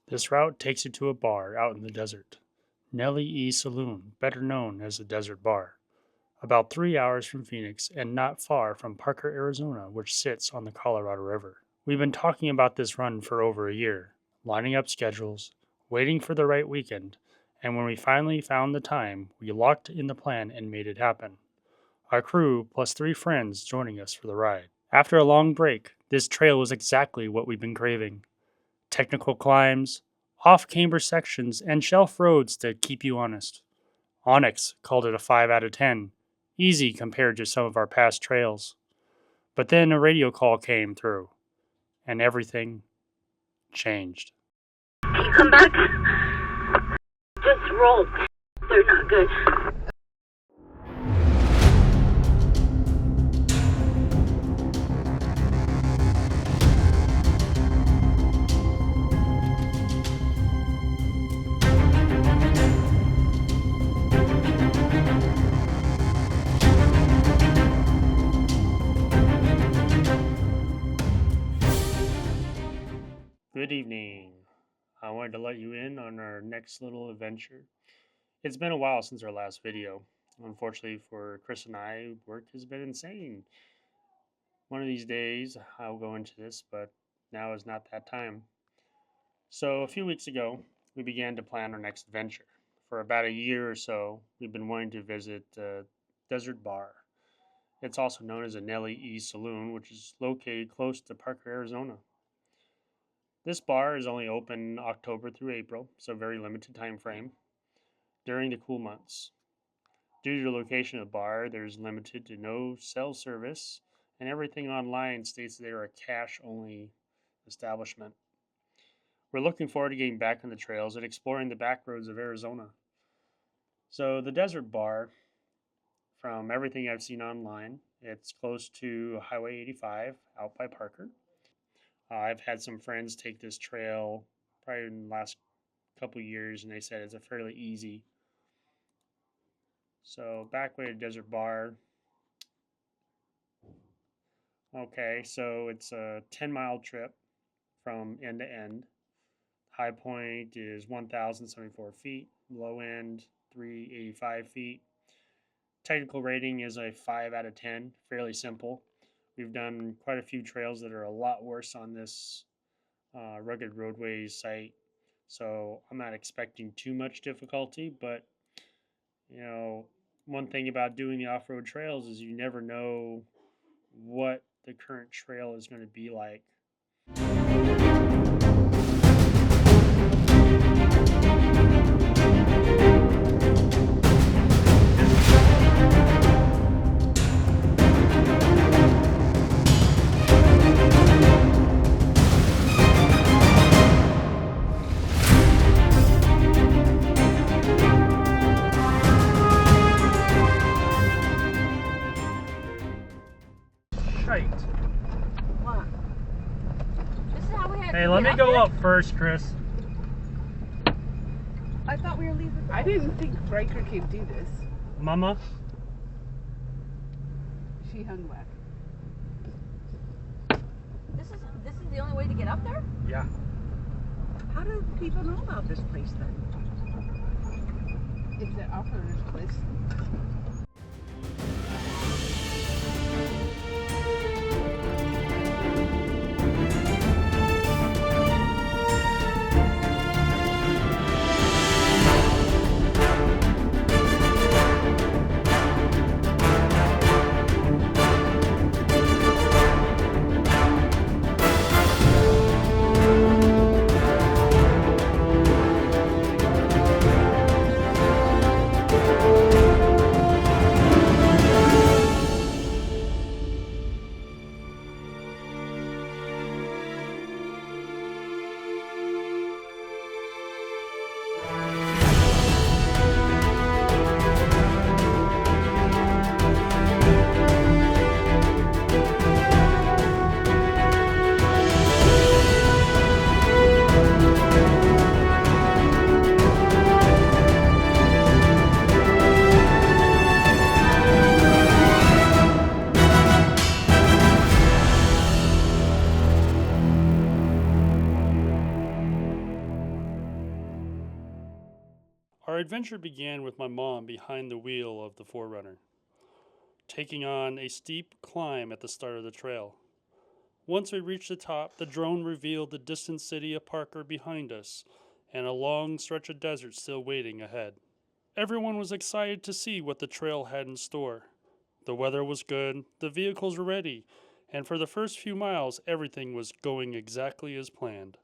This route takes you to a bar out in the desert, Nellie E Saloon, better known as the Desert Bar, about 3 hours from Phoenix and not far from Parker, Arizona, which sits on the Colorado River. We've been talking about this run for over a year, lining up schedules, waiting for the right weekend, and when we finally found the time, we locked in the plan and made it happen. Our crew plus 3 friends joining us for the ride. After a long break, this trail was exactly what we've been craving. Technical climbs, off-camber sections, and shelf roads that keep you honest. Onyx called it a 5 out of 10, easy compared to some of our past trails. But then a radio call came through, and everything changed. Can you come back? Just roll. They're not good. Good evening. I wanted to let you in on our next little adventure. It's been a while since our last video. Unfortunately for Chris and I, work has been insane. One of these days I'll go into this, but now is not that time. So a few weeks ago, we began to plan our next adventure. For about a year or so, we've been wanting to visit Desert Bar. It's also known as a Nellie E Saloon, which is located close to Parker, Arizona. This bar is only open October through April, so very limited time frame, during the cool months. Due to the location of the bar, there's limited to no cell service, and everything online states they are a cash-only establishment. We're looking forward to getting back on the trails and exploring the back roads of Arizona. So the Desert Bar, from everything I've seen online, it's close to Highway 85 out by Parker. I've had some friends take this trail probably in the last couple years, and they said it's a fairly easy. So Backway to Desert Bar. Okay, so it's a 10-mile trip from end to end. High point is 1,074 feet. Low end, 385 feet. Technical rating is a 5 out of 10. Fairly simple. We've done quite a few trails that are a lot worse on this rugged roadways site, so I'm not expecting too much difficulty, but one thing about doing the off-road trails is you never know what the current trail is going to be like. What? This is how we had. Hey, let me go up first, Chris. I thought we were leaving. I didn't think Riker could do this. Mama? She hung back. This is the only way to get up there. Yeah. How do people know about this place then? It's an off-roader's place. Our adventure began with my mom behind the wheel of the 4Runner, taking on a steep climb at the start of the trail. Once we reached the top, the drone revealed the distant city of Parker behind us and a long stretch of desert still waiting ahead. Everyone was excited to see what the trail had in store. The weather was good, the vehicles were ready, and for the first few miles, everything was going exactly as planned.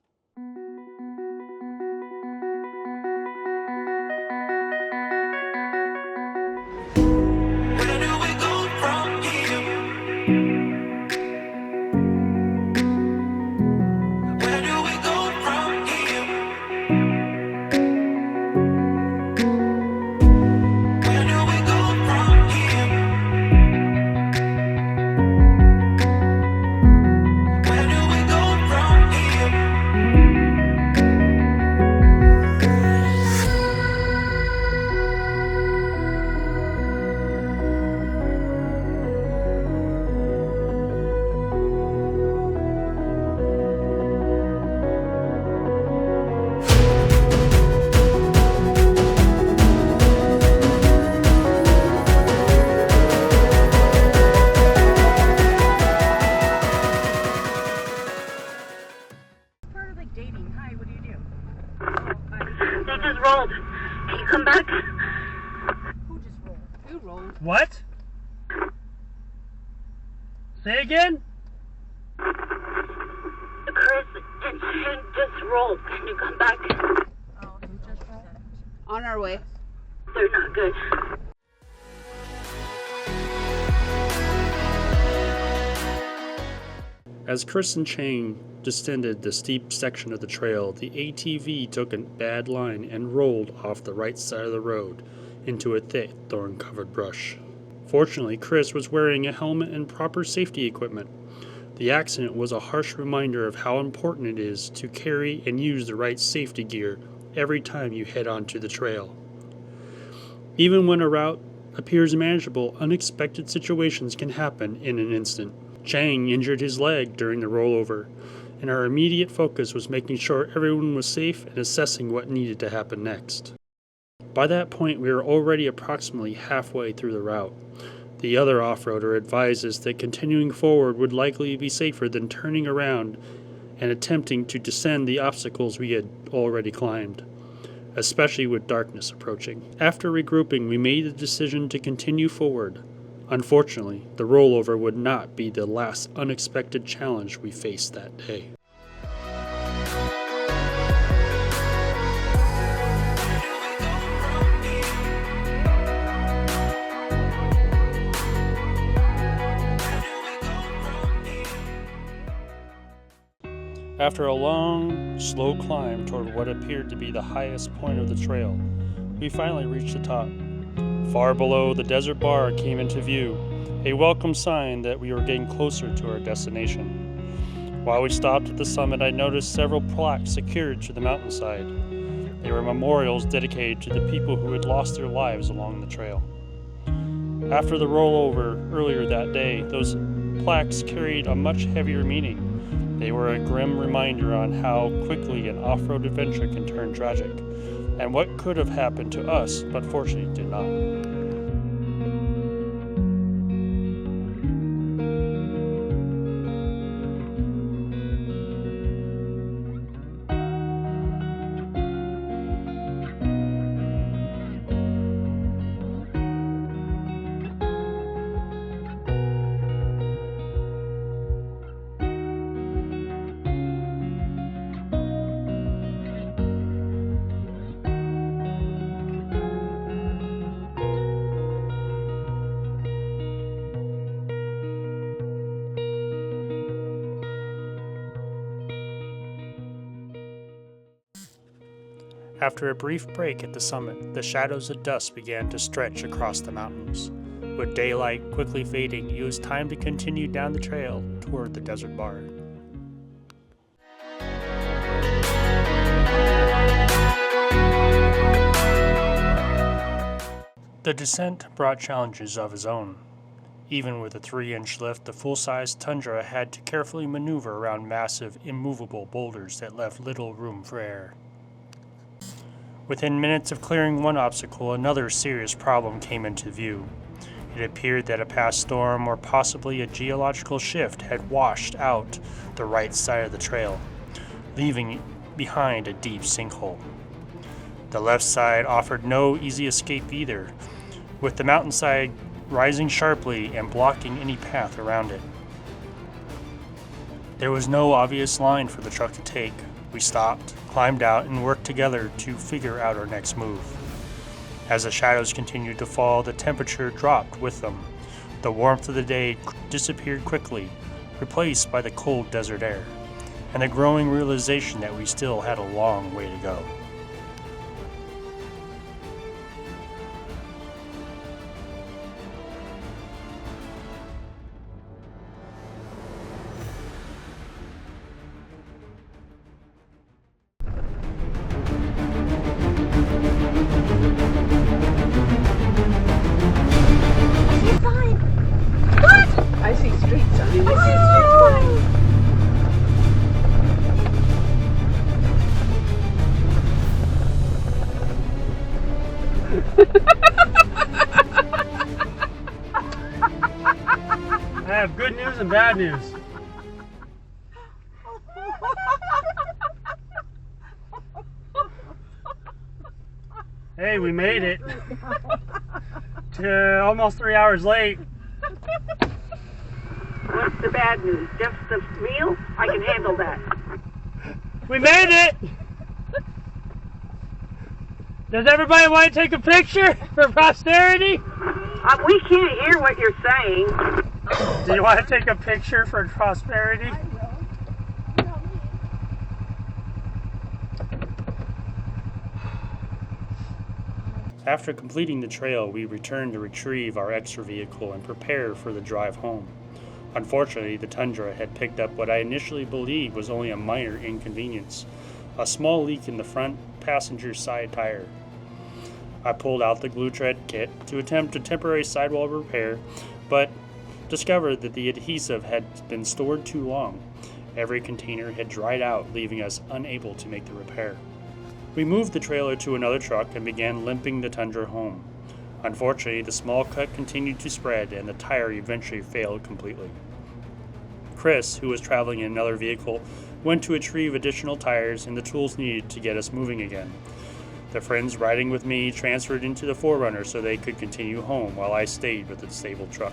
Part of like dating. Hi, what do you do? They just rolled. Can you come back? Who just rolled? Who rolled? What? Say again? Chris and Shane just rolled. Can you come back? Oh, who just rolled? On our way. They're not good. As Chris and Chang descended the steep section of the trail, the ATV took a bad line and rolled off the right side of the road into a thick thorn-covered brush. Fortunately, Chris was wearing a helmet and proper safety equipment. The accident was a harsh reminder of how important it is to carry and use the right safety gear every time you head onto the trail. Even when a route appears manageable, unexpected situations can happen in an instant. Chang injured his leg during the rollover, and our immediate focus was making sure everyone was safe and assessing what needed to happen next. By that point, we were already approximately halfway through the route. The other off-roader advised us that continuing forward would likely be safer than turning around and attempting to descend the obstacles we had already climbed, especially with darkness approaching. After regrouping, we made the decision to continue forward. Unfortunately, the rollover would not be the last unexpected challenge we faced that day. After a long, slow climb toward what appeared to be the highest point of the trail, we finally reached the top. Far below, the desert bar came into view, a welcome sign that we were getting closer to our destination. While we stopped at the summit, I noticed several plaques secured to the mountainside. They were memorials dedicated to the people who had lost their lives along the trail. After the rollover earlier that day, those plaques carried a much heavier meaning. They were a grim reminder on how quickly an off-road adventure can turn tragic, and what could have happened to us, but fortunately did not. After a brief break at the summit, the shadows of dusk began to stretch across the mountains. With daylight quickly fading, it was time to continue down the trail toward the desert bar. The descent brought challenges of its own. Even with a 3-inch lift, the full-size Tundra had to carefully maneuver around massive, immovable boulders that left little room for error. Within minutes of clearing one obstacle, another serious problem came into view. It appeared that a past storm or possibly a geological shift had washed out the right side of the trail, leaving behind a deep sinkhole. The left side offered no easy escape either, with the mountainside rising sharply and blocking any path around it. There was no obvious line for the truck to take. We stopped, climbed out, and worked together to figure out our next move. As the shadows continued to fall, the temperature dropped with them. The warmth of the day disappeared quickly, replaced by the cold desert air, and the growing realization that we still had a long way to go. I see street signs. I see street signs. I have good news and bad news. Hey, we made it. To almost 3 hours late. What's the bad news? Just the meal? I can handle that. We made it! Does everybody want to take a picture for posterity? We can't hear what you're saying. Do you want to take a picture for prosperity? After completing the trail, we returned to retrieve our extra vehicle and prepare for the drive home. Unfortunately, the Tundra had picked up what I initially believed was only a minor inconvenience, a small leak in the front passenger side tire. I pulled out the glue tread kit to attempt a temporary sidewall repair, but discovered that the adhesive had been stored too long. Every container had dried out, leaving us unable to make the repair. We moved the trailer to another truck and began limping the Tundra home. Unfortunately, the small cut continued to spread and the tire eventually failed completely. Chris, who was traveling in another vehicle, went to retrieve additional tires and the tools needed to get us moving again. The friends riding with me transferred into the 4Runner so they could continue home while I stayed with the disabled truck.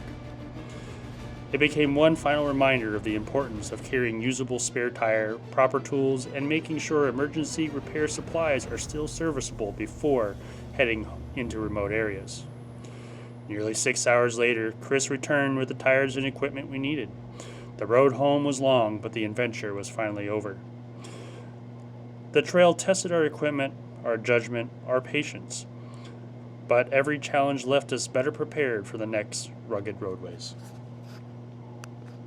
It became one final reminder of the importance of carrying usable spare tire, proper tools, and making sure emergency repair supplies are still serviceable before heading into remote areas. Nearly 6 hours later, Chris returned with the tires and equipment we needed. The road home was long, but the adventure was finally over. The trail tested our equipment, our judgment, our patience, but every challenge left us better prepared for the next rugged roadways.